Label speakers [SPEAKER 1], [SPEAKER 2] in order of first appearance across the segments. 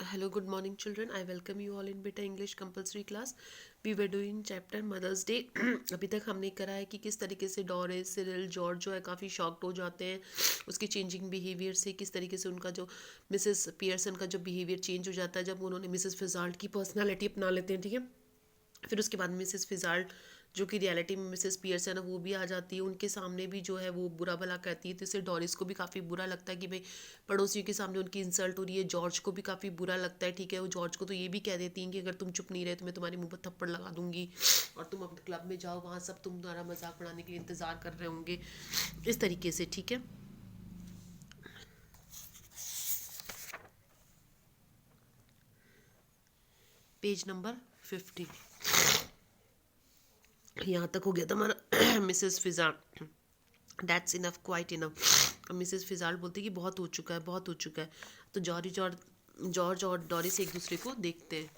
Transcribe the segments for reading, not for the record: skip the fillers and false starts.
[SPEAKER 1] Hello, good morning, children. I welcome you all in Beta English compulsory class. We were doing chapter Mother's Day. अभी तक हमने करा है कि किस तरीके से डोरिस, सिरिल, जॉर्ज जो है काफ़ी शॉक्ड हो जाते हैं उसकी चेंजिंग बिहेवियर से, किस तरीके से उनका जो मिसेस पियर्सन का जो बिहेवियर चेंज हो जाता है जब उन्होंने मिसेस फिजाल्ट की पर्सनालिटी अपना लेते हैं, ठीक है। फिर उसके बाद मिसेस फिजाल्ट जो कि रियलिटी में मिसेस पियर्सन है वो भी आ जाती है, उनके सामने भी जो है वो बुरा भला कहती है, तो इससे डोरिस को भी काफ़ी बुरा लगता है कि भाई पड़ोसियों के सामने उनकी इंसल्ट हो रही है। जॉर्ज को भी काफ़ी बुरा लगता है, ठीक है। वो जॉर्ज को तो ये भी कह देती हैं कि अगर तुम चुप नहीं रहे तो मैं तुम्हारे मुंह पर थप्पड़ लगा दूंगी और तुम अपने क्लब में जाओ, वहाँ सब तुम्हारा मजाक उड़ाने के लिए इंतज़ार कर रहे होंगे, इस तरीके से, ठीक है। पेज नंबर 50 यहाँ तक हो गया था हमारा। Mrs Fitzgerald, that's enough, quite enough. Mrs Fitzgerald बोलती कि बहुत हो चुका है, बहुत हो चुका है। तो जॉर्ज और डॉरिस एक दूसरे को देखते हैं।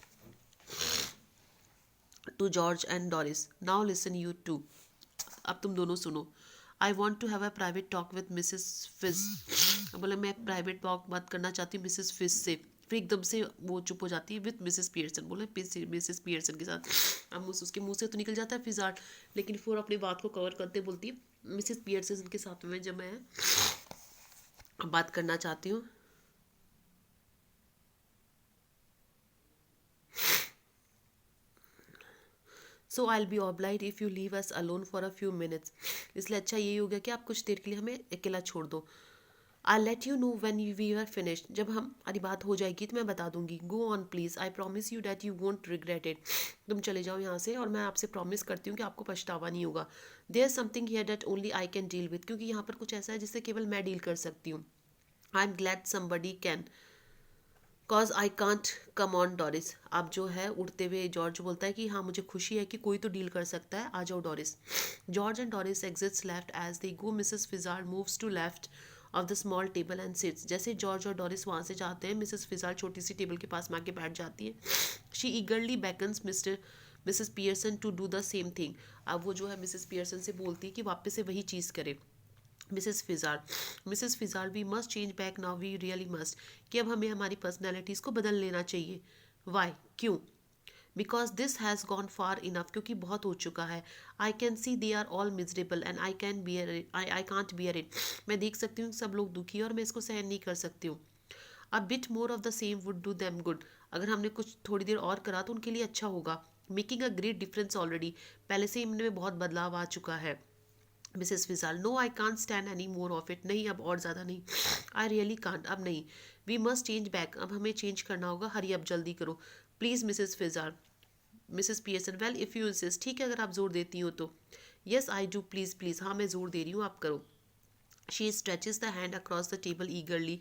[SPEAKER 1] To George and Doris, now listen you two, अब तुम दोनों सुनो। I want to have a private talk with Mrs Fitz. बोले मैं प्राइवेट टॉक बात करना चाहती हूँ मिसेस फिज से। फिर एकदम से वो चुप हो जाती है विद मिसेस पियर्सन। बोले मिसेस पियर्सन के साथ। अब उसके मुंह से तो निकल जाता है फिजार्ट, लेकिन फिर अपनी बात को कवर करते बोलती है मिसेस पियर्सन के साथ में जब मैं बात करना चाहती हूँ। So I be obliged if you leave us alone for a few minutes. इसलिए अच्छा यही हो गया कि आप कुछ देर के लिए हमें अकेला छोड़ दो। I let you know when we are finished, जब हमारी बात हो जाएगी तो मैं बता दूंगी। Go on please, I promise you that you won't regret it. तुम चले जाओ यहाँ से और मैं आपसे प्रॉमिस करती हूँ कि आपको पछतावा नहीं होगा। There is something here that only I can deal with, क्योंकि यहाँ पर कुछ ऐसा है जिससे केवल मैं डील कर सकती हूँ। I am glad somebody can, cause I can't come on Doris. अब जो है उड़ते हुए जॉर्ज बोलता है कि हाँ मुझे खुशी है कि कोई तो डील कर सकता है, आ जाओ Doris. George and Doris exits left as they go. Mrs Fitzgerald moves to left of the small table and sits. जैसे जॉर्ज और डॉरिस वहाँ से जाते हैं, मिसेस फिजार्ड छोटी सी टेबल के पास में आके बैठ जाती है। She eagerly beckons Mrs Pearson to do the same thing. अब वो जो है मिसेस पियर्सन से बोलती है कि वापस से वही चीज़ करे। Mrs Fitzgerald we must change back now, we really must, कि अब हमें हमारी पर्सनैलिटीज़ को बदल लेना चाहिए। वाई, क्यों? Because this has gone far enough, क्योंकि बहुत हो चुका है। I can see they are all miserable and I can bear it, I can't bear it. मैं देख सकती हूँ सब लोग दुखी और मैं इसको सहन नहीं कर सकती हूँ। A bit more of the same would do them good. अगर हमने कुछ थोड़ी देर और करा तो उनके लिए अच्छा होगा। Making a great difference already, पहले से इनमें बहुत बदलाव आ चुका है। Mrs Fitzgerald, no I can't stand any more of it. नहीं अब और ज़्यादा नहीं, आई रियली कांट, अब नहीं। वी मस्ट चेंज बैक, अब हमें चेंज करना होगा। हरी अब जल्दी करो please Mrs Fitzgerald. Mrs Pearson, well if you insist, ठीक है अगर आप जोर देती हो तो। Yes I do, please please, हाँ मैं जोर दे रही हूँ, आप करो। She stretches the hand across the table eagerly.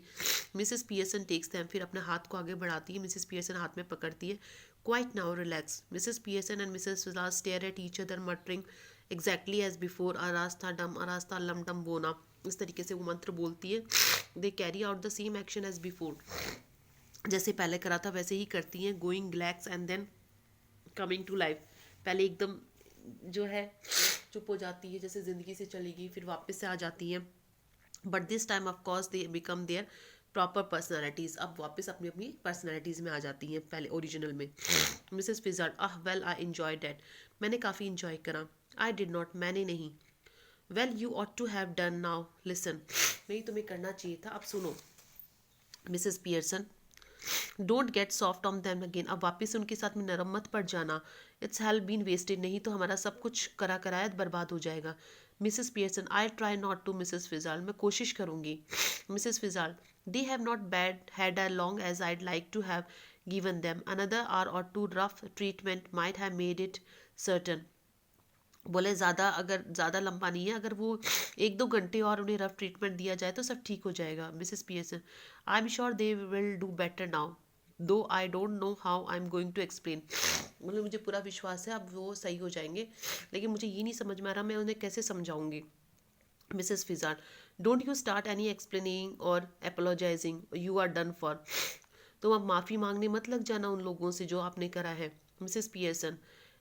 [SPEAKER 1] Mrs Pearson takes them, फिर अपने हाथ को आगे बढ़ाती है। मिसेस पियर्सन हाथ में पकड़ती है। Quiet now, relax. Mrs Pearson and Mrs Fitzgerald stare at each other muttering exactly as before, अरास्ता डम अरास्ता लम डम बोना। इस तरीके से वो मंत्र बोलती है। They carry out the same action as before, जैसे पहले करा था वैसे ही करती हैं। गोइंग ग्लैक्स and then coming to life. पहले एकदम जो है चुप हो जाती है जैसे ज़िंदगी से चली गई, फिर वापस से आ जाती हैं। But this time of course they become their proper personalities, अब वापस अपनी अपनी पर्सनैलिटीज़ में आ जाती हैं पहले ओरिजिनल में। Mrs Fitzgerald, ah well I enjoy that, मैंने काफ़ी इन्जॉय करा। आई डिड नॉट, मैंने नहीं। Well you ought to have done, now listen, नहीं तुम्हें करना चाहिए था, अब सुनो। Mrs Pearson, don't get soft on them again, अब वापस उनके साथ में नरम मत पड़ जाना। इट्स हेल्प बीन वेस्टेड, नहीं तो हमारा सब कुछ करा कराया बर्बाद हो जाएगा। Mrs Pearson, I try not to. Mrs Fitzgerald, मैं कोशिश करूंगी। Mrs Fitzgerald, they have not bad had as long as I'd like to have given them. Another hour or two rough treatment might have made it certain. बोले ज़्यादा अगर ज़्यादा लंबा नहीं है, अगर वो 1-2 घंटे और उन्हें रफ ट्रीटमेंट दिया जाए तो सब ठीक हो जाएगा। Mrs Pearson, I am sure they will do better now, though I don't know how I am going to explain. बोले मुझे पूरा विश्वास है अब वो सही हो जाएंगे, लेकिन मुझे ये नहीं समझ में आ रहा मैं उन्हें कैसे समझाऊंगी। मिसेस फिजान, don't you start any explaining और apologising, you are done for. तुम अब माफ़ी मांगने मत लग जाना उन लोगों से जो आपने करा है। Mrs Pearson,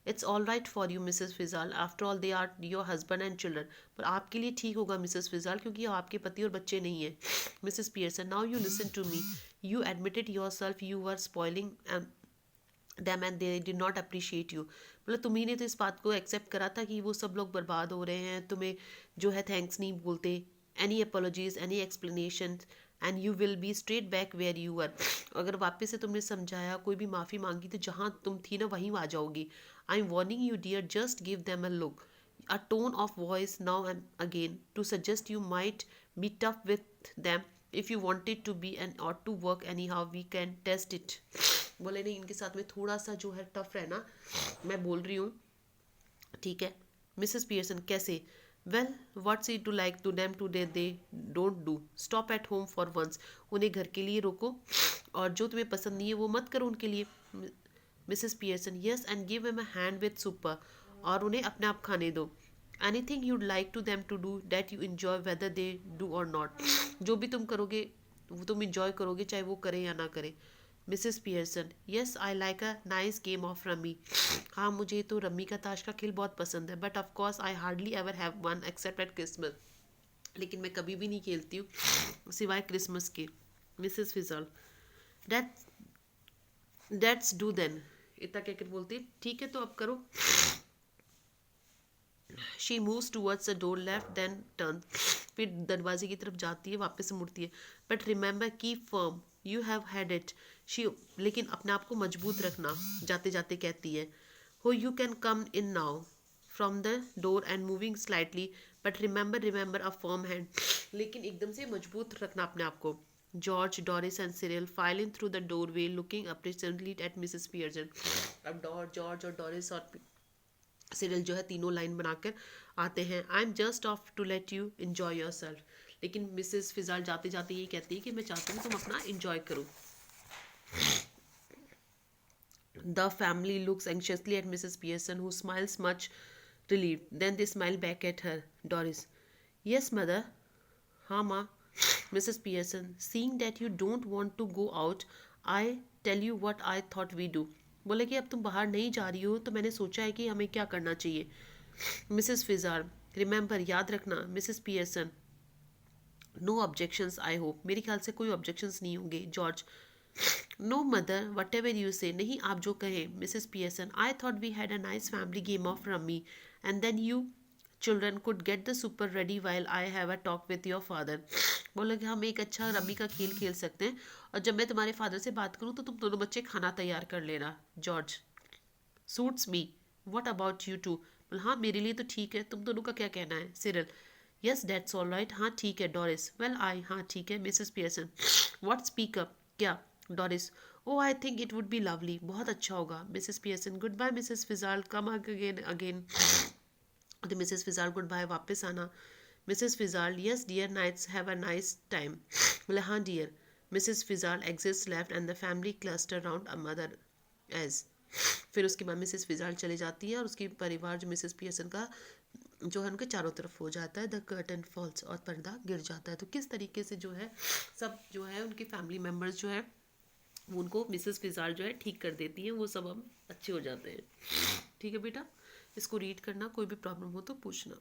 [SPEAKER 1] it's all right for you Mrs Fitzgerald, after all they are your husband and children, पर आपके लिए ठीक होगा मिसेस फिजाल क्योंकि ये आपके पति और बच्चे नहीं हैं. Mrs Pearson, now you listen to me, you admitted your self you were spoiling them and they did not appreciate you. मतलब तुम्ही ने तो इस बात को एक्सेप्ट करा था कि वो सब लोग बर्बाद हो रहे हैं, तुम्हें जो है थैंक्स नहीं बोलते. Any apologies, any explanation, and you will be straight back where you are. अगर वापस से तुमने समझाया, कोई भी माफ़ी मांगी, तो जहाँ तुम थी ना वहीं आ जाओगी. I am warning you dear, just give them a look, a tone of voice now and again to suggest you might be tough with them if you wanted to be and ought to work anyhow we can test it. बोले नहीं, इनके साथ में थोड़ा सा जो है tough रहना, मैं बोल रही हूँ, ठीक है. मिसेस पियर्सन, कैसे? Well what's it to like to them to they don't do, stop at home for once, उन्हें घर के लिए रोको और जो तुम्हें पसंद नहीं है वो मत करो उनके लिए. Mrs Pearson, yes and give him a hand with supper, और उन्हें अपने आप खाने दो. Anything you'd like to them to do that you enjoy whether they do or not, जो भी तुम करोगे वो तुम इंजॉय करोगे चाहे वो करें या ना करें. Mrs Pearson, yes I like a nice game of rummy, हाँ मुझे तो रमी का ताश का खेल बहुत पसंद है, but of course I hardly ever have one accept eight Christmas, लेकिन मैं कभी भी नहीं खेलती हूँ सिवाय क्रिसमस के. मिसेस फिजल, दैट दैट्स डू देन, इतना कहकर बोलती, ठीक है तो अब करो. She moves towards the door left then turn, फिर दरवाजे की तरफ जाती है, वापस से मुड़ती है. But remember keep firm, you have had it. She, लेकिन अपने आप को मजबूत रखना, जाते जाते कहती है. Oh you can come in now from the door and moving slightly, but remember a firm hand, लेकिन एकदम से मजबूत रखना अपने आप को. George, Doris and Cyril file in through the doorway looking apprehensively at Mrs Pearson. अब George और डोरिस और सिरिल जो है तीनों लाइन बनाकर आते हैं. I am just off to let you enjoy yourself, लेकिन मिसेस फिजाल जाते जाते ये कहती है कि मैं चाहती हूँ तुम अपना इंजॉय करो. The family looks anxiously at Mrs Pearson who smiles much relieved. Then they smiled back at her. Doris, yes mother. हाँ माँ. Mrs. Pearson, seeing that you don't want to go out, I tell you what I thought we do. बोले कि अब तुम बाहर नहीं जा रही हो तो मैंने सोचा है कि हमें क्या करना चाहिए. मिसेस फिजार, रिमेंबर, याद रखना. Mrs Pearson, no objections I hope, मेरे ख्याल से कोई ऑब्जेक्शंस नहीं होंगे. George, no mother whatever you say, नहीं आप जो कहें. Mrs Pearson, I thought we had a nice family game of rummy and then you children could get the supper ready while I have a talk with your father. बोले कि हम एक अच्छा rummy का खेल खेल सकते हैं और जब मैं तुम्हारे फादर से बात करूं तो तुम दोनों बच्चे खाना तैयार कर लेना. George, suits me, what about you two. बोले हाँ मेरे लिए तो ठीक है, तुम दोनों का क्या कहना है. Cyril, yes that's all right, हाँ ठीक है. डोरिस, वेल आई, हाँ ठीक है. Mrs Pearson, what speak up, क्या. Doris, oh I think it would be lovely, बहुत अच्छा होगा. Mrs Pearson, goodbye Mrs Fitzgerald, come again again. तो मिसेस फिजाल गुड बाय, वापस आना. Mrs Fitzgerald, yes dear, nights have a nice time. बोले हाँ dear. Mrs Fitzgerald exits left and the family cluster round a mother age. फिर उसके बाद Mrs फिजाल चली जाती है और उसकी परिवार जो मिसेस पियर्सन का जो है उनके चारों तरफ हो जाता है. द कर्टन फॉल्स, और पर्दा गिर जाता है. तो किस तरीके से जो है सब जो है उनके फैमिली मेम्बर्स जो है वो उनको मिसेस फिजाल जो है ठीक कर देती हैं, वो सब हम अच्छे हो जाते हैं. ठीक है बेटा, इसको रीड करना, कोई भी प्रॉब्लम हो तो पूछना.